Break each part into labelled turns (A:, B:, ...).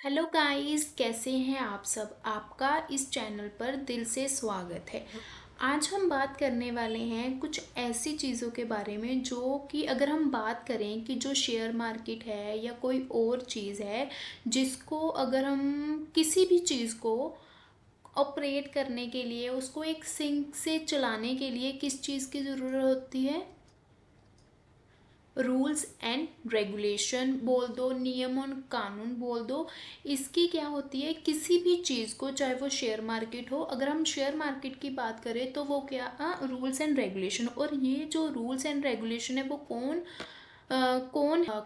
A: Hello guys, कैसे हैं आप सब। आपका इस चैनल पर दिल से स्वागत है। आज हम बात करने वाले हैं कुछ ऐसी चीज़ों के बारे में जो कि अगर हम बात करें कि जो शेयर मार्केट है या कोई और चीज़ है जिसको अगर हम किसी भी चीज़ को ऑपरेट करने के लिए उसको एक सिंक से चलाने के लिए किस चीज़ की ज़रूरत होती है। रूल्स एंड रेगुलेशन बोल दो, नियम और कानून बोल दो। इसकी क्या होती है, किसी भी चीज़ को, चाहे वो शेयर मार्केट हो, अगर हम शेयर मार्केट की बात करें तो वो क्या रूल्स एंड रेगुलेशन। और ये जो रूल्स एंड रेगुलेशन है वो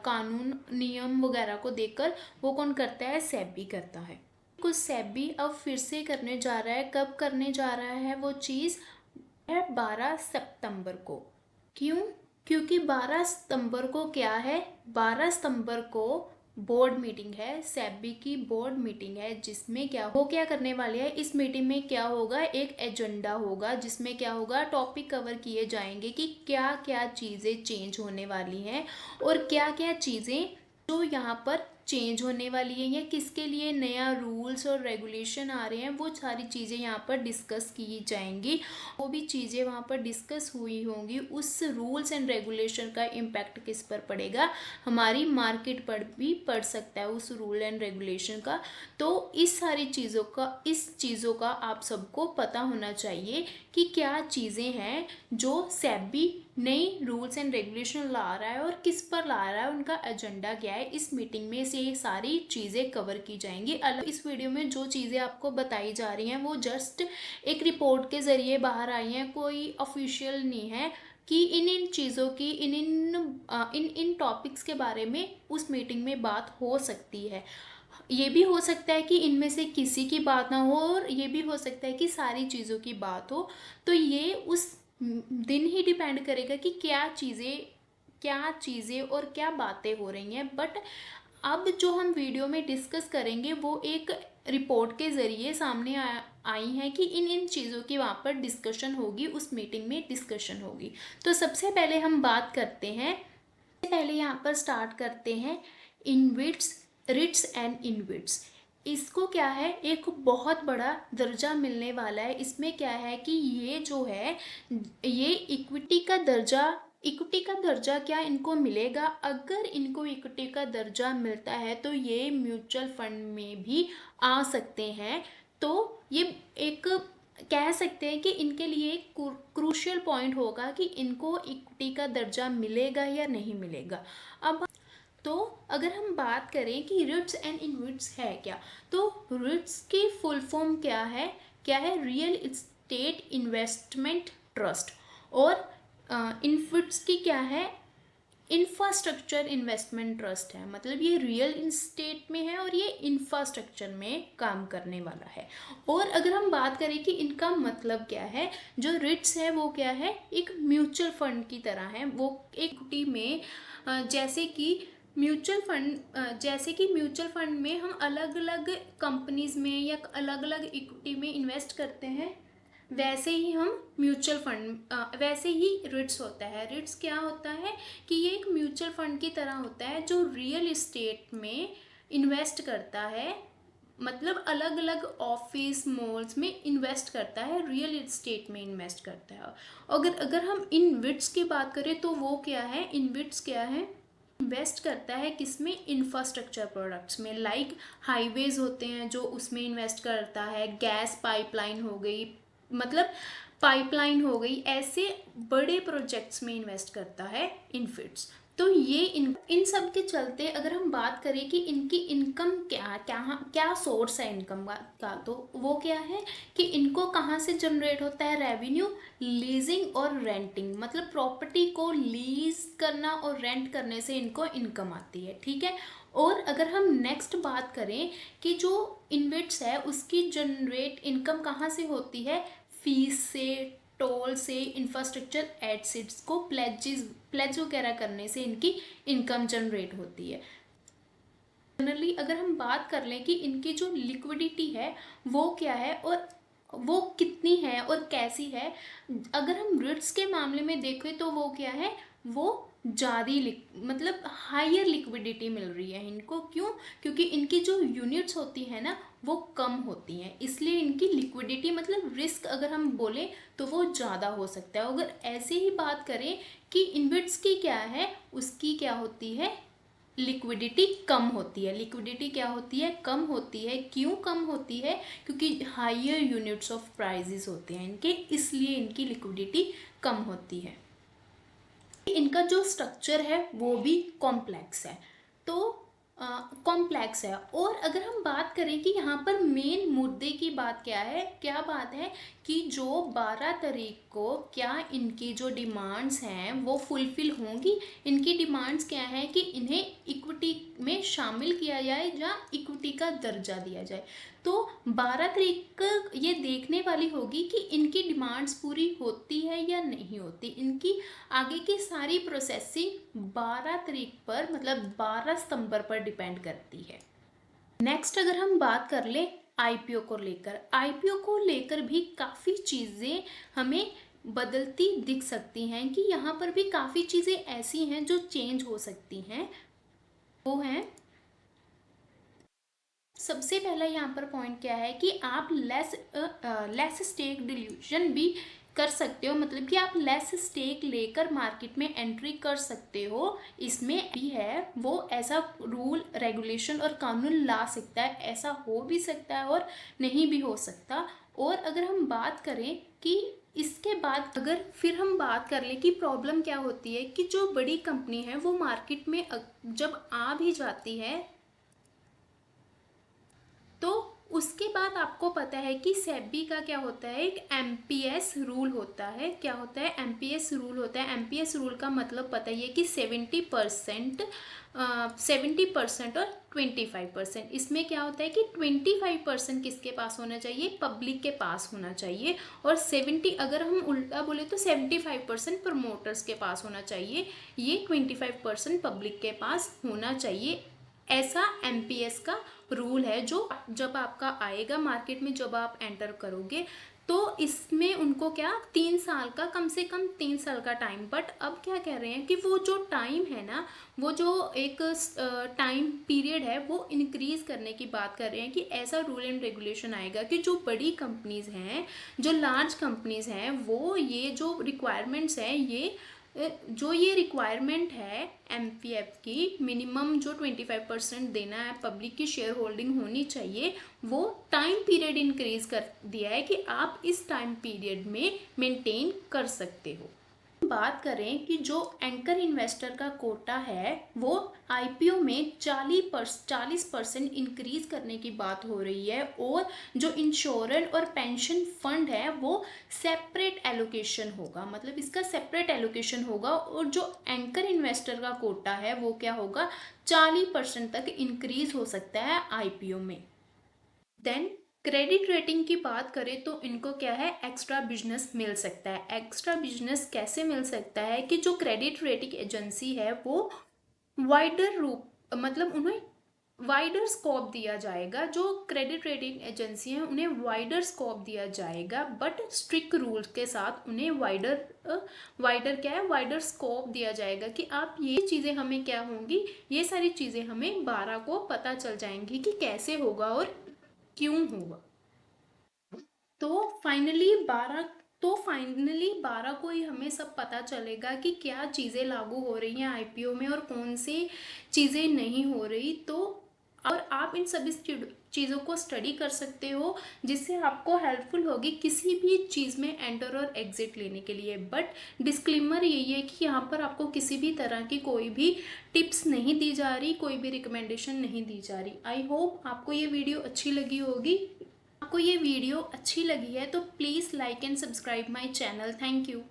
A: कानून नियम वगैरह को देखकर वो कौन करता है, सेबी करता है। कुछ सेबी अब फिर से करने जा रहा है। कब करने जा रहा है वो चीज़ है? 12 सितंबर को। क्यों? क्योंकि 12 सितंबर को क्या है, 12 सितंबर को बोर्ड मीटिंग है, सेबी की बोर्ड मीटिंग है, जिसमें क्या करने वाले हैं। इस मीटिंग में क्या होगा, एक एजेंडा होगा जिसमें क्या होगा, टॉपिक कवर किए जाएंगे कि क्या क्या चीज़ें चेंज होने वाली हैं और क्या क्या चीज़ें जो यहाँ पर चेंज होने वाली है या किसके लिए नया रूल्स और रेगुलेशन आ रहे हैं, वो सारी चीज़ें यहाँ पर डिस्कस की जाएंगी। वो भी चीज़ें वहाँ पर डिस्कस हुई होंगी, उस रूल्स एंड रेगुलेशन का इम्पैक्ट किस पर पड़ेगा, हमारी मार्केट पर भी पड़ सकता है उस रूल एंड रेगुलेशन का। तो इस चीज़ों का आप सबको पता होना चाहिए कि क्या चीज़ें हैं जो सेबी नई रूल्स एंड रेगुलेशन ला रहा है और किस पर ला रहा है, उनका एजेंडा क्या है। इस मीटिंग में से ये सारी चीज़ें कवर की जाएंगी। इस वीडियो में जो चीज़ें आपको बताई जा रही हैं वो जस्ट एक रिपोर्ट के ज़रिए बाहर आई हैं, कोई ऑफिशियल नहीं है कि इन चीज़ों की इन टॉपिक्स के बारे में उस मीटिंग में बात हो सकती है। ये भी हो सकता है कि इनमें से किसी की बात ना हो और ये भी हो सकता है कि सारी चीज़ों की बात हो। तो ये उस दिन ही डिपेंड करेगा कि क्या चीज़ें और क्या बातें हो रही हैं। बट अब जो हम वीडियो में डिस्कस करेंगे वो एक रिपोर्ट के ज़रिए सामने आई हैं कि इन इन चीज़ों की वहाँ पर डिस्कशन होगी, उस मीटिंग में डिस्कशन होगी। तो सबसे पहले हम बात करते हैं, पहले यहाँ पर स्टार्ट करते हैं इनविट्स, रिट्स एंड इनविट्स। इसको क्या है, एक बहुत बड़ा दर्जा मिलने वाला है। इसमें क्या है कि ये जो है, ये इक्विटी का दर्जा क्या इनको मिलेगा। अगर इनको इक्विटी का दर्जा मिलता है तो ये म्यूचुअल फंड में भी आ सकते हैं। तो ये एक कह सकते हैं कि इनके लिए क्रूशियल पॉइंट होगा कि इनको इक्विटी का दर्जा मिलेगा या नहीं मिलेगा। अब तो अगर हम बात करें कि रिट्स एंड इन्विट्स है क्या, तो रिट्स की फुल फॉर्म क्या है रियल एस्टेट इन्वेस्टमेंट ट्रस्ट। और इन्विट्स की क्या है, इंफ्रास्ट्रक्चर इन्वेस्टमेंट ट्रस्ट है। मतलब ये रियल इस्टेट में है और ये इंफ्रास्ट्रक्चर में काम करने वाला है। और अगर हम बात करें कि इनका मतलब क्या है, जो रिट्स है वो क्या है, एक म्यूचुअल फंड की तरह है। वो एक इक्विटी में जैसे कि म्यूचुअल फंड में हम अलग अलग कंपनीज में या अलग अलग इक्विटी में इन्वेस्ट करते हैं, वैसे ही रिट्स होता है। रिट्स क्या होता है कि ये एक म्यूचुअल फंड की तरह होता है जो रियल इस्टेट में इन्वेस्ट करता है। मतलब अलग अलग ऑफिस मॉल्स में इन्वेस्ट करता है, रियल इस्टेट में इन्वेस्ट करता है। अगर हम इनविट्स की बात करें तो वो क्या है, इनविट्स क्या है, इन्वेस्ट करता है किसमें, इंफ्रास्ट्रक्चर प्रोडक्ट्स में। लाइक हाईवेज होते हैं जो उसमें इन्वेस्ट करता है, गैस पाइपलाइन हो गई, मतलब पाइपलाइन हो गई, ऐसे बड़े प्रोजेक्ट्स में इन्वेस्ट करता है इनफिट्स। तो ये इन सब के चलते अगर हम बात करें कि इनकी इनकम क्या क्या क्या सोर्स है इनकम का, तो वो क्या है कि इनको कहाँ से जनरेट होता है रेवेन्यू, लीजिंग और रेंटिंग। मतलब प्रॉपर्टी को लीज करना और रेंट करने से इनको इनकम आती है, ठीक है। और अगर हम नेक्स्ट बात करें कि जो इन्वेट्स है उसकी जनरेट इनकम कहाँ से होती है, फीस से, टोल से, इंफ्रास्ट्रक्चर एसेट्स को प्लेज वगैरह करने से इनकी इनकम जनरेट होती है। जनरली अगर हम बात कर लें कि इनकी जो लिक्विडिटी है वो क्या है और वो कितनी है और कैसी है, अगर हम रिट्स के मामले में देखें तो वो क्या है, वो ज़्यादा मतलब हायर लिक्विडिटी मिल रही है इनको। क्यों? क्योंकि इनकी जो यूनिट्स होती है ना वो कम होती हैं, इसलिए इनकी लिक्विडिटी मतलब रिस्क अगर हम बोलें तो वो ज़्यादा हो सकता है। अगर ऐसे ही बात करें कि इन्विट्स की क्या है, उसकी क्या होती है, लिक्विडिटी कम होती है। लिक्विडिटी क्या होती है? कम होती है। क्यों कम होती है? क्योंकि हायर यूनिट्स ऑफ प्राइजेस होते हैं इनके, इसलिए इनकी लिक्विडिटी कम होती है। इनका जो स्ट्रक्चर है वो भी कॉम्प्लेक्स है। तो कॉम्प्लेक्स है। और अगर हम बात करें कि यहाँ पर मेन मुद्दे की बात क्या है, क्या बात है कि जो 12 तारीख को क्या इनकी जो डिमांड्स हैं वो फुलफिल होंगी। इनकी डिमांड्स क्या है कि इन्हें इक्विटी में शामिल किया जाए या इक्विटी का दर्जा दिया जाए। तो 12 तारीख ये देखने वाली होगी कि इनकी डिमांड्स पूरी होती है या नहीं होती। इनकी आगे की सारी प्रोसेसिंग 12 तारीख पर मतलब 12 सितंबर पर डिपेंड करती है। नेक्स्ट अगर हम बात कर ले आईपीओ को लेकर, आईपीओ को लेकर भी काफ़ी चीज़ें हमें बदलती दिख सकती हैं कि यहाँ पर भी काफ़ी चीज़ें ऐसी हैं जो चेंज हो सकती हैं। वो हैं, सबसे पहला यहाँ पर पॉइंट क्या है कि आप लेस स्टेक डिल्यूशन भी कर सकते हो, मतलब कि आप लेस स्टेक लेकर मार्केट में एंट्री कर सकते हो। इसमें भी है वो ऐसा रूल रेगुलेशन और कानून ला सकता है, ऐसा हो भी सकता है और नहीं भी हो सकता। और अगर हम बात करें कि इसके बाद अगर फिर हम बात कर लें कि प्रॉब्लम क्या होती है कि जो बड़ी कंपनी है वो मार्केट में जब आ भी जाती है तो उसके बाद आपको पता है कि सेबी का क्या होता है, एक एमपीएस रूल होता है। क्या होता है? एमपीएस रूल होता है। एमपीएस रूल का मतलब पता ही है कि 70% और 25%। इसमें क्या होता है कि 25% किसके पास होना चाहिए? पब्लिक के पास होना चाहिए। और 70, अगर हम उल्टा बोले तो 75% प्रमोटर्स के पास होना चाहिए। ये 25% पब्लिक के पास होना चाहिए। ऐसा एमपीएस का रूल है जो जब आपका आएगा मार्केट में, जब आप एंटर करोगे तो इसमें उनको क्या 3 साल का, कम से कम 3 साल का टाइम। बट अब क्या कह रहे हैं कि वो जो टाइम है ना, वो जो एक टाइम पीरियड है वो इंक्रीज करने की बात कर रहे हैं कि ऐसा रूल एंड रेगुलेशन आएगा कि जो बड़ी कंपनीज हैं, जो लार्ज कंपनीज हैं, वो ये जो रिक्वायरमेंट्स हैं, ये रिक्वायरमेंट है एमपीएफ की, मिनिमम जो 25% देना है, पब्लिक की शेयर होल्डिंग होनी चाहिए, वो टाइम पीरियड इंक्रीज कर दिया है कि आप इस टाइम पीरियड में मेंटेन कर सकते हो। बात करें कि जो एंकर इन्वेस्टर का कोटा है वो आईपीओ में 40% इंक्रीज करने की बात हो रही है। और जो इंश्योरेंस और पेंशन फंड है वो सेपरेट एलोकेशन होगा, मतलब इसका सेपरेट एलोकेशन होगा। और जो एंकर इन्वेस्टर का कोटा है वो क्या होगा, 40% तक इंक्रीज हो सकता है आईपीओ में। देन क्रेडिट रेटिंग की बात करें तो इनको क्या है, एक्स्ट्रा बिजनेस मिल सकता है। एक्स्ट्रा बिजनेस कैसे मिल सकता है कि जो क्रेडिट रेटिंग एजेंसी है वो वाइडर रूप मतलब उन्हें वाइडर स्कोप दिया जाएगा। जो क्रेडिट रेटिंग एजेंसी हैं उन्हें वाइडर स्कोप दिया जाएगा, बट स्ट्रिक्ट रूल्स के साथ उन्हें वाइडर क्या है, वाइडर स्कोप दिया जाएगा कि आप ये चीज़ें हमें क्या होंगी, ये सारी चीज़ें हमें 12 को पता चल जाएंगी कि कैसे होगा और क्यों होगा। तो फाइनली 12 को ही हमें सब पता चलेगा कि क्या चीज़ें लागू हो रही हैं आईपीओ में और कौन सी चीज़ें नहीं हो रही। तो और आप इन सभी चीज़ों को स्टडी कर सकते हो जिससे आपको हेल्पफुल होगी किसी भी चीज़ में एंटर और एग्जिट लेने के लिए। बट डिस्क्लेमर यही है कि यहाँ पर आपको किसी भी तरह की कोई भी टिप्स नहीं दी जा रही, कोई भी रिकमेंडेशन नहीं दी जा रही। आई होप आपको ये वीडियो अच्छी लगी होगी। आपको ये वीडियो अच्छी लगी है तो please like and subscribe my channel. Thank you.